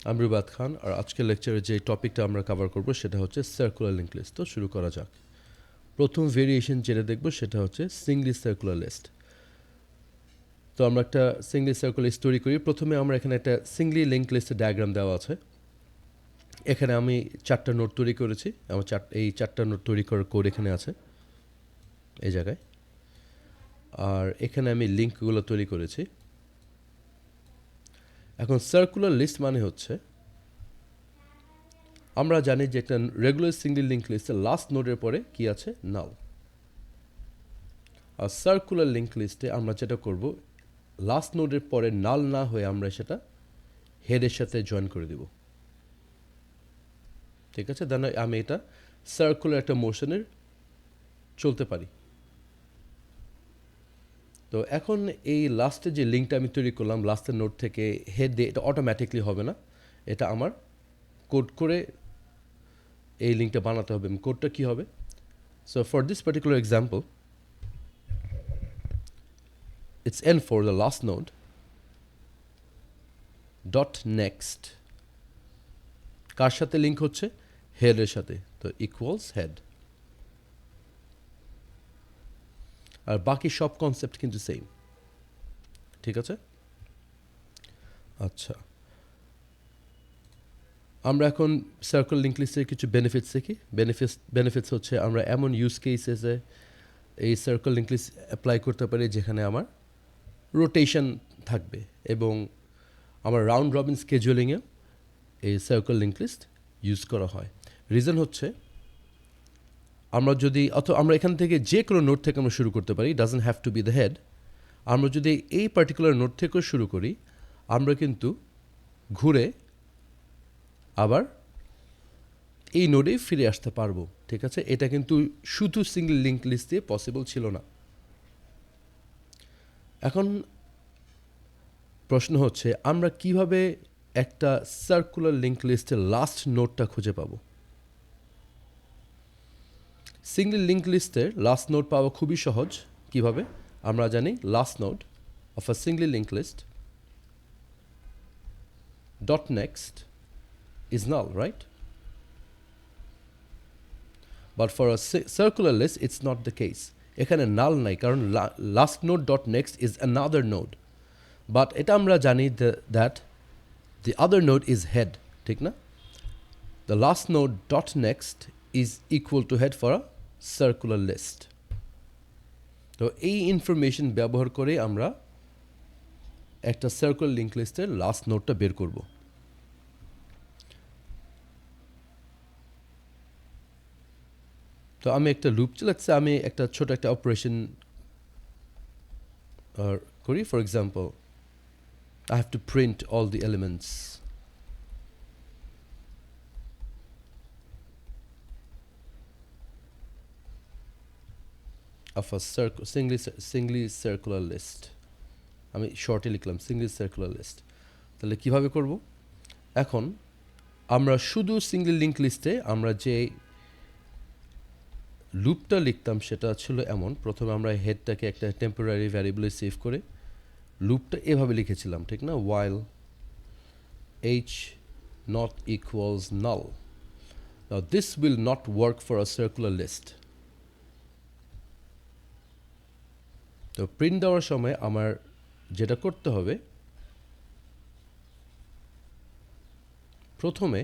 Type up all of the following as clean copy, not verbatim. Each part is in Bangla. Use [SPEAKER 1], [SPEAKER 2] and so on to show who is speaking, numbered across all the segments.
[SPEAKER 1] আমি রুবাত খান, আর আজকের লেকচারে যে টপিকটা আমরা কভার করব সেটা হচ্ছে সার্কুলার লিঙ্ক লিস্ট। তো শুরু করা যাক। প্রথম ভেরিয়েশন যেটা দেখব সেটা হচ্ছে সিঙ্গলি সার্কুলার লিস্ট। তো আমরা একটা সিঙ্গলি সার্কুলার লিস্ট তৈরি করি। প্রথমে আমরা এখানে একটা সিঙ্গলি লিঙ্ক লিস্টের ডায়াগ্রাম দেওয়া আছে। এখানে আমি 4টা নোড তৈরি করেছি। আমার এই 4টা নোড তৈরি করার কোড এখানে আছে এই জায়গায়। আর এখানে আমি লিঙ্কগুলো তৈরি করেছি। এখন সার্কুলার লিস্ট মানে হচ্ছে, আমরা জানি যে একটা রেগুলার সিঙ্গল লিঙ্ক লিস্টে লাস্ট নোডের পরে কি আছে, নাল। আর সার্কুলার লিঙ্ক লিস্টে আমরা যেটা করব, লাস্ট নোডের পরে নাল না হয়ে আমরা সেটা হেডের সাথে জয়েন করে দেব। ঠিক আছে, দেন আমি এটা সার্কুলার একটা মোশনের চলতে পারি। তো এখন এই লাস্টে যে লিঙ্কটা আমি তৈরি করলাম লাস্টের নোড থেকে হেড দিয়ে, এটা অটোমেটিকলি হবে না, এটা আমার কোড করে এই লিঙ্কটা বানাতে হবে। কোডটা কী হবে? So for this particular example, it's n for the last node dot next কার সাথে লিঙ্ক হচ্ছে, হেডের সাথে, তো ইকুয়ালস হেড। আর বাকি সব কনসেপ্ট কিন্তু সেম। ঠিক আছে, আচ্ছা আমরা এখন সার্কুলার লিঙ্ক লিস্টের কিছু বেনিফিটস দেখি। বেনিফিটস হচ্ছে আমরা এমন ইউজ কেসেসে এই সার্কুলার লিঙ্ক লিস্ট অ্যাপ্লাই করতে পারি যেখানে আমার রোটেশন থাকবে, এবং আমার রাউন্ড রবিন স্কেজুয়ালিংয়ে এই সার্কুলার লিঙ্ক লিস্ট ইউজ করা হয়। রিজন হচ্ছে, আমরা এখান থেকে যে কোনো নোট থেকে আমরা শুরু করতে পারি, doesn't have to B the head. আমরা যদি এই পার্টিকুলার নোট থেকেও শুরু করি, আমরা কিন্তু ঘুরে আবার এই নোডেই ফিরে আসতে পারবো। ঠিক আছে, এটা কিন্তু শুধু সিঙ্গল লিঙ্ক লিস্ট দিয়ে পসিবল ছিল না। এখন প্রশ্ন হচ্ছে, আমরা কিভাবে একটা সার্কুলার লিঙ্ক লিস্টের লাস্ট নোডটা খুঁজে পাবো? সিঙ্গল লিঙ্ক লিস্টের লাস্ট নোড পাওয়া খুবই সহজ। কিভাবে? আমরা জানি last node of a single link list dot next is null, right? But for a circular list, it's not the case. এখানে null নাই, কারণ last node dot next is another node. But এটা আমরা জানি that the other node is head, ঠিক না? The last node dot next is equal to head for a circular list. তো এই ইনফরমেশন ব্যবহার করে আমরা একটা সার্কুলার লিঙ্ক লিস্টের লাস্ট নোডটা বের করব। তো আমি একটা লুপ চালাচ্ছি, আমি একটা ছোট একটা অপারেশন করি। For example, I have to print all the elements of a singly circular list. আমি শর্টে লিখলাম সিঙ্গলি সার্কুলার লিস্ট। তাহলে কিভাবে করব? এখন আমরা শুধু সিঙ্গল লিঙ্ক লিস্টে আমরা যে লুপটা লিখতাম সেটা ছিল এমন, প্রথমে আমরা হেডটাকে একটা টেম্পোরারি ভ্যারিয়েবলে সেভ করে লুপটা এভাবে লিখেছিলাম, ঠিক না? while h not equals null. Now this will not work for a circular list. তো প্রিন্ট দেওয়ার সময় আমার যেটা করতে হবে, প্রথমে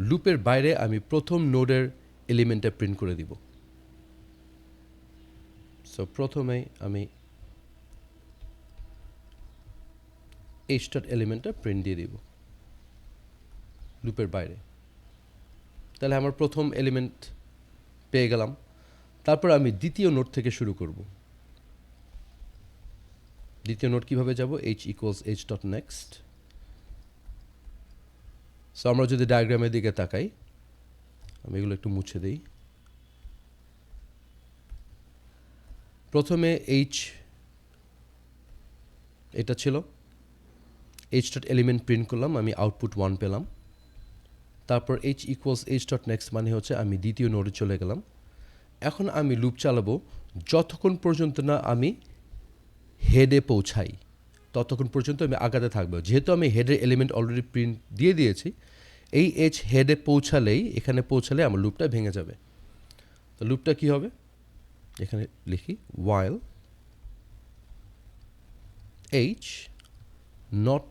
[SPEAKER 1] লুপের বাইরে আমি প্রথম নোডের এলিমেন্টটা প্রিন্ট করে দিব। সো প্রথমে আমি h ডট এলিমেন্টটা প্রিন্ট দিয়ে দিব লুপের বাইরে। তাহলে আমার প্রথম এলিমেন্ট পেয়ে গেলাম। তারপর আমি দ্বিতীয় নোড থেকে শুরু করব। দ্বিতীয় নোড কিভাবে যাব? h equals h dot next. So আমরা যদি ডায়াগ্রামের দিকে তাকাই, আমি এগুলো একটু মুছে দিই। প্রথমে h এটা ছিল, h ডট এলিমেন্ট প্রিন্ট করলাম, আমি আউটপুট 1 পেলাম। তারপর h equals h dot next মানে হচ্ছে আমি দ্বিতীয় নোডে চলে গেলাম। এখন আমি লুপ চালাবো যতক্ষণ পর্যন্ত না আমি হেডে পৌঁছাই। ততক্ষণ পর্যন্ত আমি আগাতে থাকবো। যেহেতু আমি হেডের এলিমেন্ট অলরেডি প্রিন্ট দিয়ে দিয়েছি, এই এইচ হেডে পৌঁছালেই এখানে পৌঁছালে আমার লুপটা ভেঙে যাবে। তো লুপটা কী হবে, এখানে লিখি while h not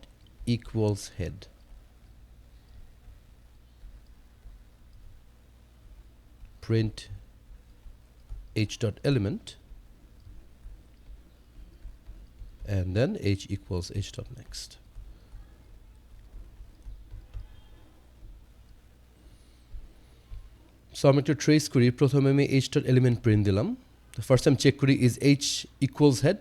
[SPEAKER 1] equals head, print h dot element and then h equals h dot next. So আমি একটু ট্রেস করি। প্রথমে আমি h dot element প্রিন্ট দিলাম। ফার্স্ট টাইম চেক করি is h equals head?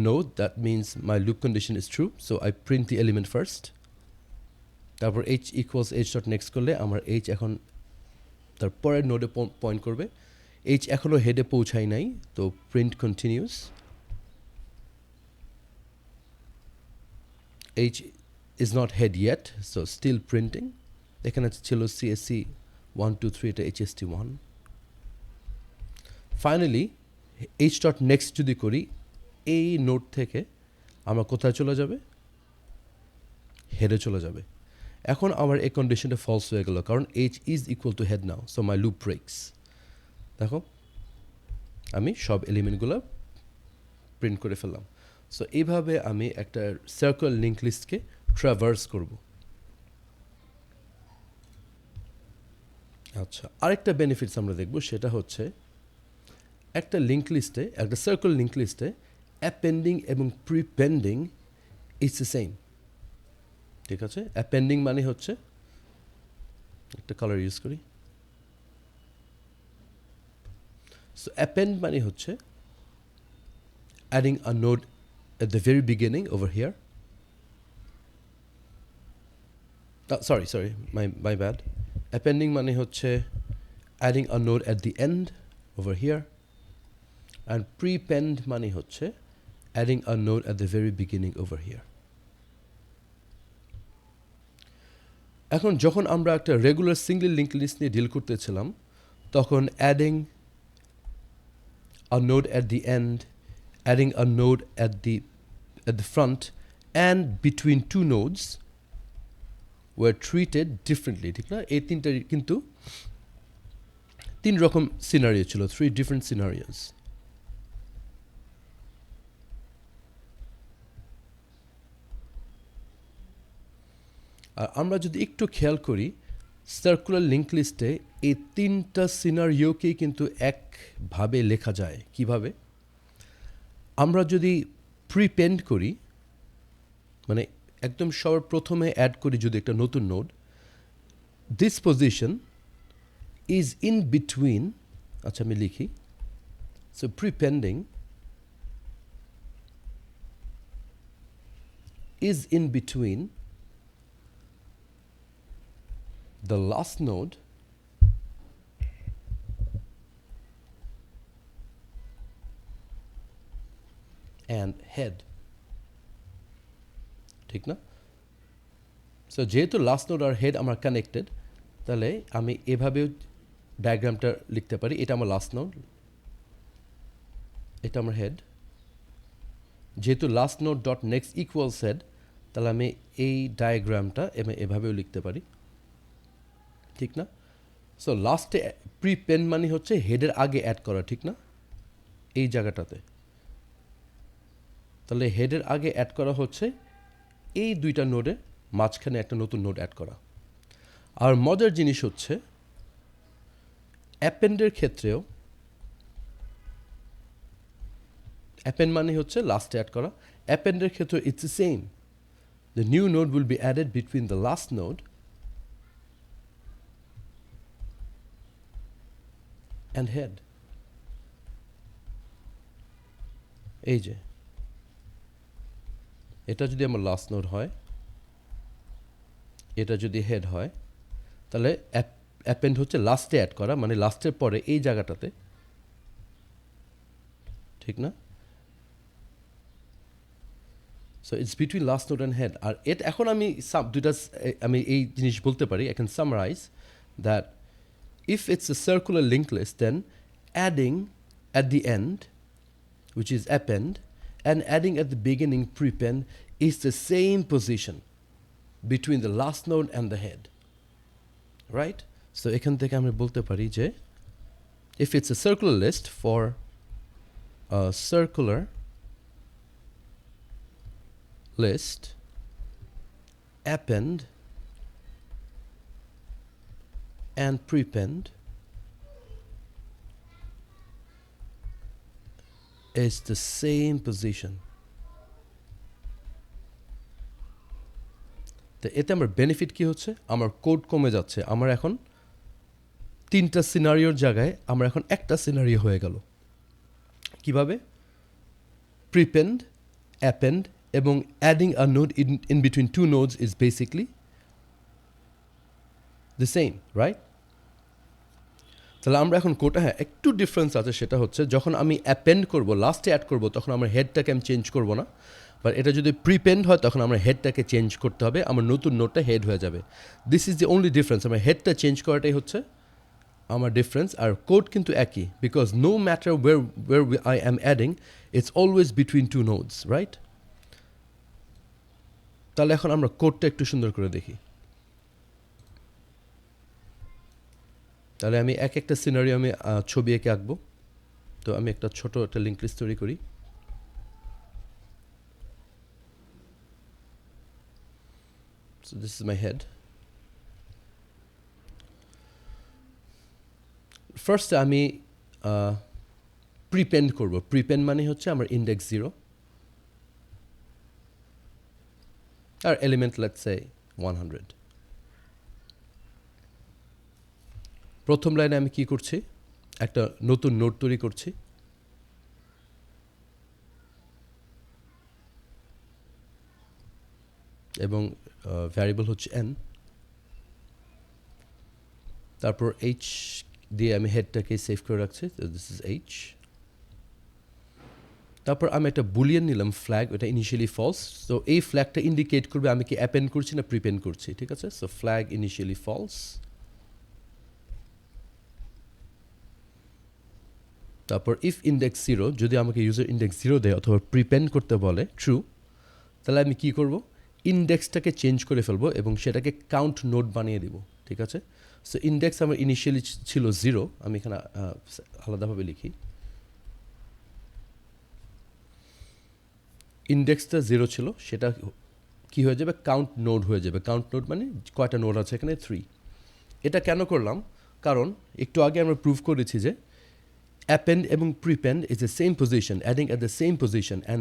[SPEAKER 1] No, that means my loop condition is true, so I print the element first. তারপর h equals h dot next করলে আমার h এখন তার পরের নোডে পয়েন্ট করবে। h এখনও হেডে পৌঁছায় নাই, তো print continuous. h is not head yet, so still printing. এখানে ছিল CSC 1 2 3, এটা HST 1. Finally h dot next যদি করি, এই নোড থেকে আমার কোথায় চলে যাবে, হেডে চলে যাবে। এখন আমার এই কন্ডিশনটা ফলস হয়ে গেল, কারণ h is equal to head now, so my loop breaks. দেখো আমি সব এলিমেন্টগুলো প্রিন্ট করে ফেললাম। সো এইভাবে আমি একটা সার্কুলার লিঙ্ক লিস্টকে ট্রাভার্স করব। আচ্ছা, আরেকটা বেনিফিটস আমরা দেখব, সেটা হচ্ছে একটা লিঙ্ক লিস্টে, একটা সার্কুলার লিঙ্ক লিস্টে অ্যাপেন্ডিং এবং প্রিপেন্ডিং ইটস দ্য সেম। ঠিক আছে, অ্যাপেন্ডিং মানে হচ্ছে, একটা কালার ইউজ করি। সো অ্যাপেন্ড মানে হচ্ছে adding a node at the very beginning over here. Sorry, my bad. Appending মানে হচ্ছে adding a node at the end over here. And prepend মানে হচ্ছে adding a node at the very beginning over here. এখন যখন আমরা একটা রেগুলার সিঙ্গেল লিঙ্ক লিস্ট নিয়ে ডিল করতেছিলাম, তখন adding a node at the end, adding a node at the front and between two nodes were treated differently. ঠিক না? এই তিনটা কিন্তু তিন রকম সিনারিও ছিল, 3 different scenarios. আর আমরা যদি একটু খেয়াল করি, সার্কুলার লিঙ্ক লিস্টে এই তিনটা সিনারিওকেই কিন্তু একভাবে লেখা যায়। কিভাবে? আমরা যদি প্রিপেন্ড করি, মানে একদম সবার প্রথমে অ্যাড করি যদি একটা নতুন node, this position is in between, আচ্ছা আমি লিখি, so prepending is in between the last node and head. ঠিক না? সো যেহেতু লাস্ট নোড আর হেড আমার কানেক্টেড, তাহলে আমি এভাবেও ডায়াগ্রামটা লিখতে পারি। এটা আমার লাস্ট নোড, এটা আমার হেড। যেহেতু last node dot next equals head, তাহলে আমি এই ডায়াগ্রামটা এভাবেও লিখতে পারি। ঠিক না? সো লাস্টে প্রিপেন মানে হচ্ছে হেডের আগে অ্যাড করা, ঠিক না? এই জায়গাটাতে তাহলে হেডের আগে অ্যাড করা হচ্ছে এই দুইটা নোডে মাঝখানে একটা নতুন নোড অ্যাড করা। আর মজার জিনিস হচ্ছে অ্যাপেন্ডের ক্ষেত্রেও, অ্যাপেন্ড মানে হচ্ছে লাস্টে অ্যাড করা, অ্যাপেন্ডের ক্ষেত্রে it's the same. The new node will be added between the last node and head. এই যে এটা যদি আমার লাস্ট নোড হয়, এটা যদি হেড হয়, তাহলে অ্যাপেন্ড হচ্ছে লাস্টে অ্যাড করা, মানে লাস্টের পরে এই জায়গাটাতে, ঠিক না? So it's between last node and head. আর এটা এখন আমি দুইটা আমি এই জিনিস বলতে পারি, I can summarize that if it's a circular linked list, then adding at the end, which is append, and adding at the beginning prepend is the same position between the last node and the head. Right? So এখান থেকে আমরা বলতে পারি যে if it's a circular list for a circular list, append and prepend is the same position. তো এতে আমার বেনিফিট কি হচ্ছে, আমার কোড কমে যাচ্ছে, আমার এখন 3টা সিনারিওর জায়গায় আমার এখন একটা সিনারিও হয়ে গেল। কিভাবে? প্রিপেন্ড, অ্যাপেন্ড এবং adding a node in between two nodes is basically the same, right? তাহলে আমরা এখন কোডটা, হ্যাঁ একটু ডিফারেন্স আছে, সেটা হচ্ছে যখন আমি অ্যাপেন্ড করব, লাস্টে অ্যাড করব, তখন আমার হেডটাকে আমি চেঞ্জ করব না, বাট এটা যদি প্রিপেন্ড হয় তখন আমার হেডটাকে চেঞ্জ করতে হবে, আমার নতুন নোটটা হেড হয়ে যাবে। This is the only difference, আমার হেডটা চেঞ্জ করাটাই হচ্ছে আমার ডিফারেন্স। আর কোড কিন্তু একই, because no matter where I am adding, it's always between two nodes, right? তাহলে এখন আমরা কোডটা একটু সুন্দর করে দেখি। তাহলে আমি একটা সিনারিও আমি ছবি এঁকে আঁকবো। তো আমি একটা ছোট একটা লিঙ্ক লিস্ট তৈরি করি। So this is my head. First আমি প্রিপেন্ড করব। প্রিপেন্ড মানে হচ্ছে আমার ইন্ডেক্স 0 আর এলিমেন্ট লেটস সে 100। প্রথম লাইনে আমি কি করছি, একটা নতুন নোড তৈরি করছি। এবং ভ্যারিয়েবল হচ্ছে n। তারপর h দিয়ে আমি হেডটাকে সেভ করে রাখছি, দিস ইজ h। তারপর আমি একটা বুলিয়ান নিলাম ফ্ল্যাগ, ওটা ইনিশিয়ালি ফলস। তো এই ফ্ল্যাগটা ইন্ডিকেট করবে আমি কি অ্যাপেন্ড করছি না প্রিপেন্ড করছি, ঠিক আছে? So flag initially false. তারপর ইফ ইন্ডেক্স 0, যদি আমাকে ইউজার ইন্ডেক্স 0 দেয় অথবা প্রিপেন্ড করতে বলে ট্রু, তাহলে আমি কি করব, ইন্ডেক্সটাকে চেঞ্জ করে ফেলবো এবং সেটাকে কাউন্ট নোড বানিয়ে দিব, ঠিক আছে? সো ইন্ডেক্স আমার ইনিশিয়ালি ছিল 0, আমি এখানে আলাদাভাবে লিখি। ইন্ডেক্সটা 0 ছিল, সেটা কি হয়ে যাবে, কাউন্ট নোড হয়ে যাবে। কাউন্ট নোড মানে কয়টা নোড আছে এখানে, 3। এটা কেন করলাম, কারণ একটু আগে আমরা প্রুভ করেছি যে append এবং prepend is the same position, adding at the same position, and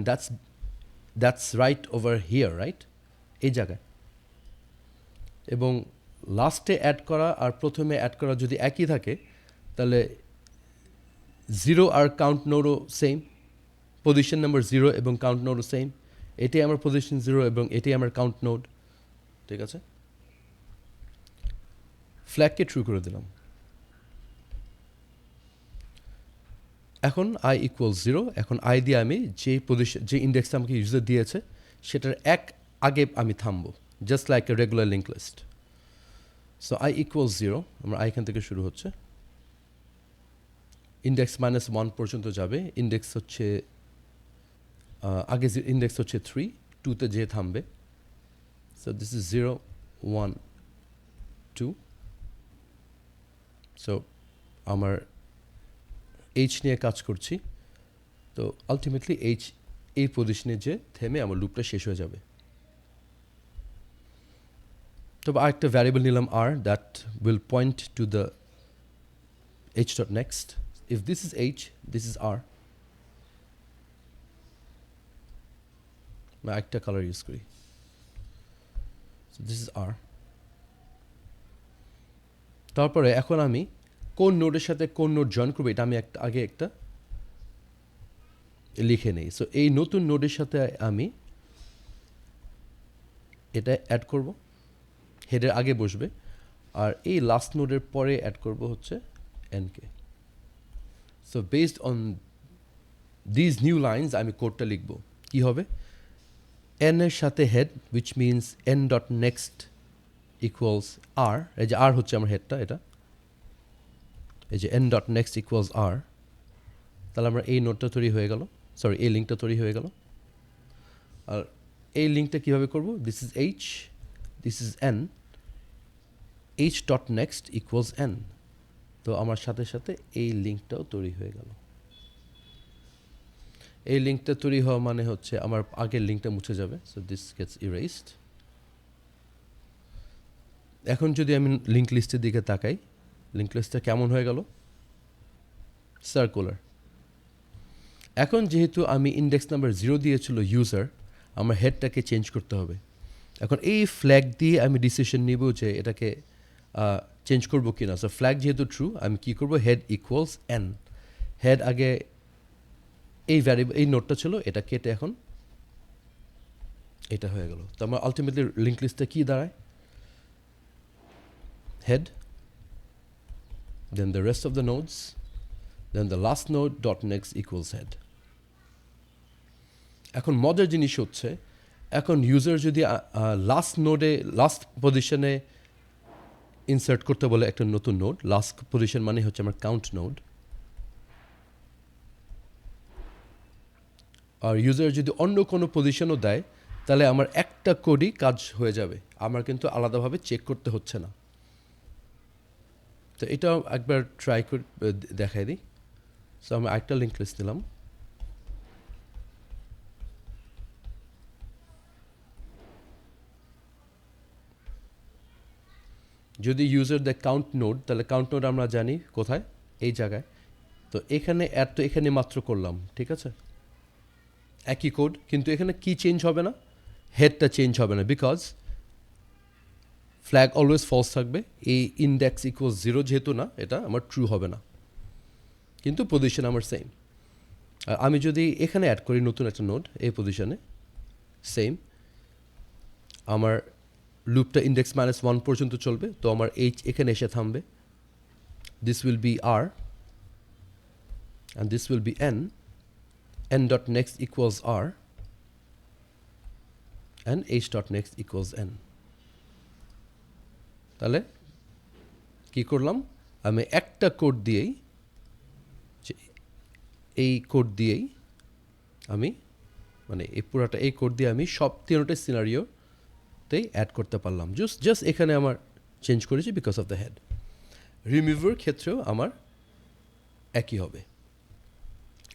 [SPEAKER 1] that's right over here, right? এই জায়গায়। এবং লাস্টে অ্যাড করা আর প্রথমে অ্যাড করা যদি একই থাকে, তাহলে 0 আর কাউন্ট নোডও সেম, পজিশন নাম্বার 0 এবং কাউন্ট নোডও সেম। এটাই আমার পজিশন 0 এবং এটাই আমার কাউন্ট নোড, ঠিক আছে? ফ্ল্যাগকে ট্রু করে দিলাম। এখন i ইকুয়াল 0। এখন i দিয়ে আমি যে ইন্ডেক্সটা আমাকে ইউজার দিয়েছে সেটার আগে আমি থামবো, just like a regular link list. So i equal 0, আমার i এখান থেকে শুরু হচ্ছে, ইন্ডেক্স -1 পর্যন্ত যাবে। ইন্ডেক্স হচ্ছে আগে ইন্ডেক্স হচ্ছে 3, 2তে যেয়ে থামবে। So this is 0 1 2। সো আমার h নিয়ে কাজ করছি, তো আলটিমেটলি h এই পজিশনে যে থেমে আমার লুপটা শেষ হয়ে যাবে। তবে আরেকটা ভ্যারিয়েবল নিলাম r, that will point to the h.next. If this is h, this is r। আরেকটা কালার ইউজ করি, সো দিস ইজ r। তারপরে এখন আমি কোন নোডের সাথে কোন নোড জয়েন করবো এটা আমি আগে একটা লিখে নেই। সো এই নতুন নোডের সাথে আমি এটা অ্যাড করব, হেডের আগে বসবে, আর এই লাস্ট নোডের পরে অ্যাড করব হচ্ছে এনকে। So based on these new lines আমি কোডটা লিখব। কি হবে, এন এর সাথে head, which means N dot next equals R. এই যে আর হচ্ছে আমার হেডটা, এটা এই যে N dot next equals R. তাহলে আমরা এই নোডটা তৈরি হয়ে গেল, সরি এই লিঙ্কটা তৈরি হয়ে গেল। আর এই লিঙ্কটা কীভাবে করব? This is H, this is an, H dot next equals N. তো আমার সাথে সাথে এই লিঙ্কটাও তৈরি হয়ে গেল। এই লিঙ্কটা তৈরি হওয়া মানে হচ্ছে আমার আগের লিঙ্কটা মুছে যাবে, সো দিস গেটস ইরেজড। এখন যদি আমি লিঙ্ক লিস্টের দিকে তাকাই, লিঙ্ক লিস্টটা কেমন হয়ে গেল? সার্কুলার। এখন যেহেতু আমি ইন্ডেক্স নাম্বার 0 দিয়েছিল ইউজার, আমার হেডটাকে চেঞ্জ করতে হবে। এখন এই ফ্ল্যাগ দিয়ে আমি ডিসিশন নিব যে এটাকে চেঞ্জ করবো কিনা। সো ফ্ল্যাগ যেহেতু ট্রু, আমি কী করবো? Head equals N. হেড আগে এই ভ্যারিয়েবল, এই নোটটা ছিল, এটা কেটে এখন এটা হয়ে গেল। তো আমার আলটিমেটলি লিঙ্ক লিস্টে কী দাঁড়ায়? Head, then the rest of the nodes, then the last node dot next equals head. এখন মজার জিনিস হচ্ছে, এখন ইউজার যদি লাস্ট নোডে, লাস্ট পজিশনে ইনসার্ট করতে বলে একটা নতুন নোড, লাস্ট পজিশন মানে হচ্ছে আমার কাউন্ট নোড, আর ইউজার যদি অন্য কোনো পজিশনও দেয়, তাহলে আমার একটা কোডই কাজ হয়ে যাবে, আমার কিন্তু আলাদাভাবে চেক করতে হচ্ছে না। তো এটাও একবার ট্রাই করে দেখাই দিই। সো আমি একটা লিঙ্ক লিস্ট নিলাম। যদি ইউজার দেয় কাউন্ট নোড, তাহলে কাউন্ট নোড আমরা জানি কোথায়? এই জায়গায়। তো এখানে অ্যাড তো এখানে মাত্র করলাম, ঠিক আছে, একই কোড, কিন্তু এখানে কি চেঞ্জ হবে না? হেডটা চেঞ্জ হবে না, বিকজ ফ্ল্যাগ অলওয়েজ ফলস থাকবে। এই ইন্ডেক্স ইকুয়াল 0 যেহেতু না, এটা আমার ট্রু হবে না, কিন্তু পজিশন আমার সেম। আর আমি যদি এখানে অ্যাড করি নতুন একটা নোড এই পজিশনে, সেম, আমার লুপটা ইন্ডেক্স -1 পর্যন্ত চলবে। তো আমার এইচ এখানে এসে থামবে, this will be R, and this will be N, n dot next equals r, and h dot next equals n. তাহলে কি করলাম? আমি একটা কোড দিয়েই, এই কোড দিয়েই আমি, মানে এই পুরাটা এই কোড দিয়ে আমি সব তিনটে সিনারিওতেই অ্যাড করতে পারলাম। জাস্ট এখানে আমার চেঞ্জ করেছি because of the head. Remover ক্ষেত্রেও আমার একই হবে।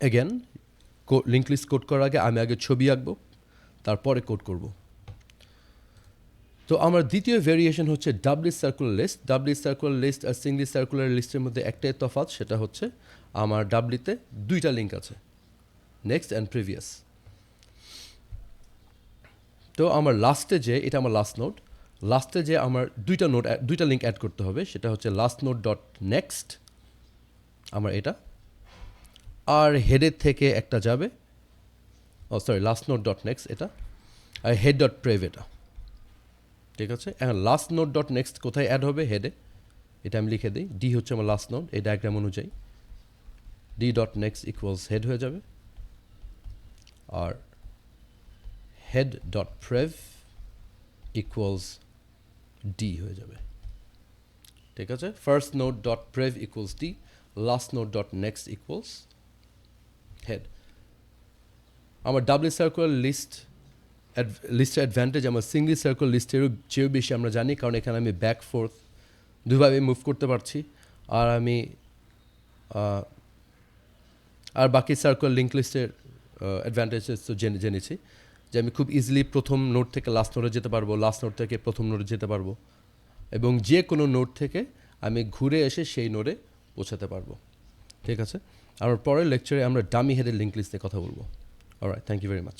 [SPEAKER 1] অ্যাগেন, লিঙ্ক লিস্ট কোড করার আগে আমি আগে ছবি আঁকবো, তারপরে কোড করব। তো আমার দ্বিতীয় ভেরিয়েশন হচ্ছে ডাবলি সার্কুলার লিস্ট। ডাবলি সার্কুলার লিস্ট আর সিঙ্গলি সার্কুলার লিস্টের মধ্যে একটাই তফাৎ, সেটা হচ্ছে আমার ডাবলিতে দুইটা লিঙ্ক আছে, নেক্সট অ্যান্ড প্রিভিয়াস। তো আমার লাস্টে যে, এটা আমার লাস্ট নোড, লাস্টে যে আমার দুইটা লিঙ্ক অ্যাড করতে হবে, সেটা হচ্ছে লাস্ট নোড ডট নেক্সট, আমার এটা, আর হেডের থেকে একটা যাবে, লাস্ট নোড ডট নেক্সট এটা, আর হেড ডট প্রেভ এটা, ঠিক আছে। এখন লাস্ট নোড ডট নেক্সট কোথায় অ্যাড হবে? হেডে। এটা আমি লিখে দিই, ডি হচ্ছে আমার লাস্ট নোড, এই ডায়াগ্রাম অনুযায়ী D dot next equals head হয়ে যাবে, আর head dot prev equals D হয়ে যাবে, ঠিক আছে। First node dot prev equals D, last node dot next equals head. আমার ডাবলি সার্কুলার লিস্টের অ্যাডভান্টেজ আমার সিঙ্গলি সার্কুলার লিস্টেরও চেয়েও বেশি আমরা জানি, কারণ এখানে আমি ব্যাক ফোর্থ দুইভাবে মুভ করতে পারছি। আর আমি আর বাকি সার্কুলার লিঙ্ক লিস্টের অ্যাডভান্টেজেস তো জেনেছি, যে আমি খুব ইজিলি প্রথম নোড থেকে লাস্ট নোডে যেতে পারবো, লাস্ট নোড থেকে প্রথম নোডে যেতে পারবো, এবং যে কোনো নোড থেকে আমি ঘুরে এসে সেই নোডে পৌঁছাতে পারবো, ঠিক আছে। আর পরের লেকচারে আমরা ডামি হেডের লিঙ্ক লিস্ট নিয়ে কথা বলবো। Alright, thank you very much.